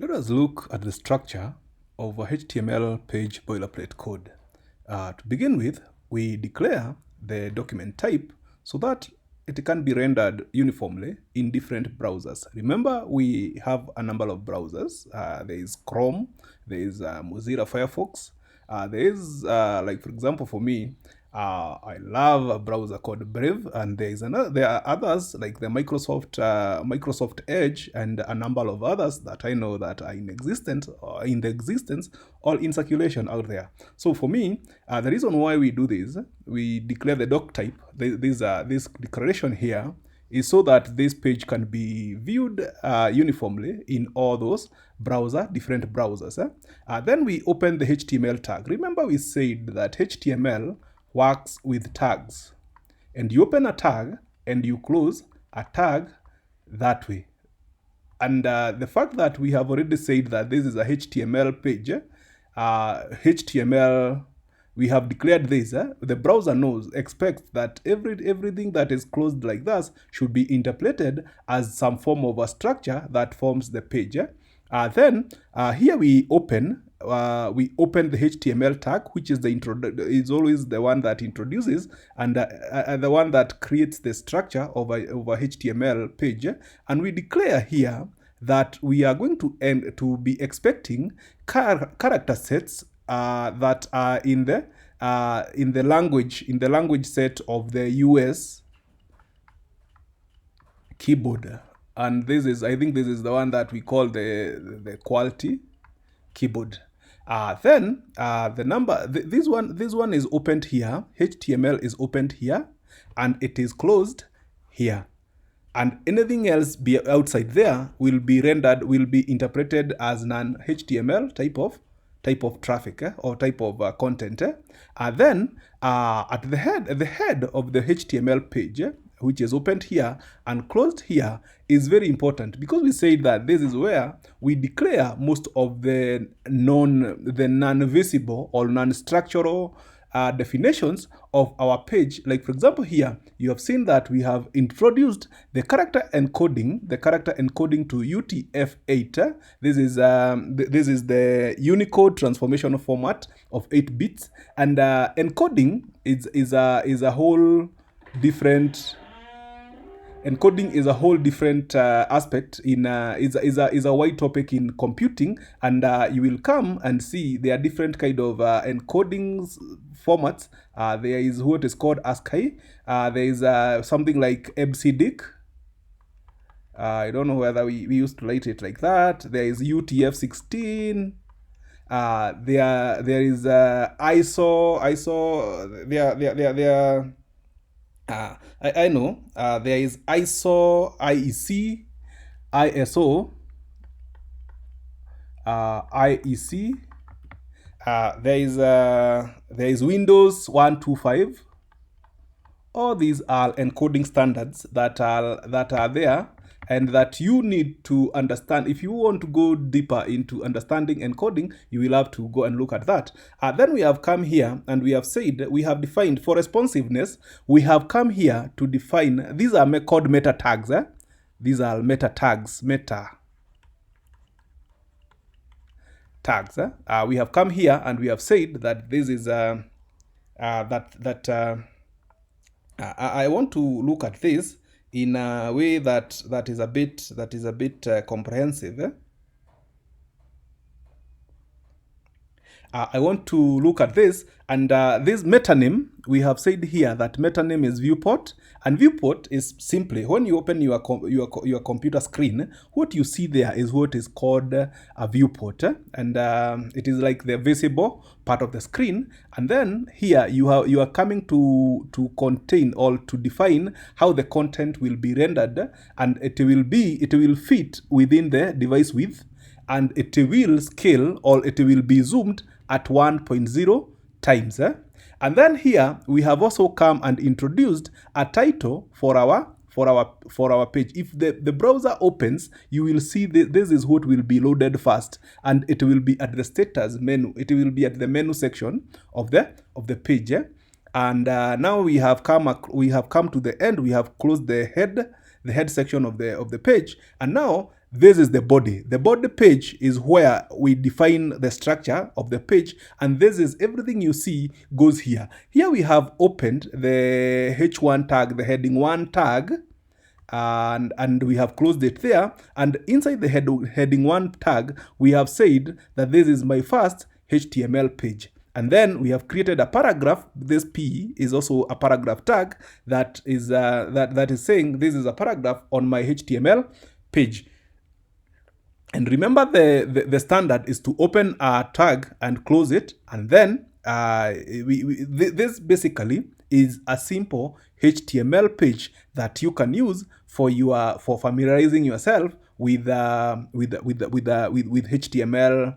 Let us look at the structure of a HTML page boilerplate code. To begin with, we declare the document type so that it can be rendered uniformly in different browsers. Remember, we have a number of browsers. There is Chrome, there is Mozilla Firefox, there is, like for example, for me, I love a browser called Brave, and there are others like the Microsoft Edge, and a number of others that I know that are in existence or in circulation out there. So for me, the reason why we do this, we declare the doc type. This declaration here is so that this page can be viewed uniformly in all those different browsers. Then we open the HTML tag. Remember, we said that HTML works with tags, and you open a tag and you close a tag that way. And the fact that we have already said that this is a HTML page, HTML, we have declared this, the browser expects that everything that is closed like this should be interpreted as some form of a structure that forms the page. Then here we open the HTML tag, which is is always the one that introduces and the one that creates the structure of a HTML page. And we declare here that we are going to be expecting character sets that are in the language set of the US keyboard. And I think this is the one that we call the quality keyboard. Then the number, this one is opened here. HTML is opened here, and it is closed here. And anything else be outside there will be interpreted as non-HTML type of traffic or type of content. Then at the head of the HTML page, which is opened here and closed here, is very important, because we say that this is where we declare most of the non-visible or non-structural definitions of our page. Like for example, here you have seen that we have introduced the character encoding to UTF-8. This is the Unicode transformation format of 8 bits, and encoding is a whole different. Encoding is a whole different aspect is a wide topic in computing, and you will come and see there are different kind of encoding formats. There is what is called ASCII. There is something like EBCDIC. I don't know whether we used to write it like that. There is UTF-16. There is ISO. There. I know there is ISO, IEC, ISO, IEC. There is Windows 125. All these are encoding standards that are there, and that you need to understand. If you want to go deeper into understanding encoding, you will have to go and look at that. Then we have come here and we have said, we have defined for responsiveness, we have come here to define, these are called meta tags. These are meta tags, tags. We have come here and we have said that this is I want to look at this in a way that is a bit comprehensive. I want to look at this, and this metanym, we have said here that metanym is viewport, and viewport is simply when you open your computer screen, what you see there is what is called a viewport, and it is like the visible part of the screen. And then here you are coming to contain or to define how the content will be rendered, and it will fit within the device width, and it will scale, or it will be zoomed at 1.0 times. And then here we have also come and introduced a title for our page. If the browser opens, you will see this is what will be loaded first, and it will be at the status menu. It will be at the menu section of the page. And now we have come to the end. We have closed the head section of the page, and now this is the body. The body page is where we define the structure of the page, and this is everything you see goes here. Here we have opened the h1 tag, the heading 1 tag, and we have closed it there. And inside the heading 1 tag, we have said that this is my first HTML page. And then we have created a paragraph. This P is also a paragraph tag that is that is saying this is a paragraph on my HTML page. And remember, the standard is to open a tag and close it, and then this basically is a simple HTML page that you can use for familiarizing yourself with HTML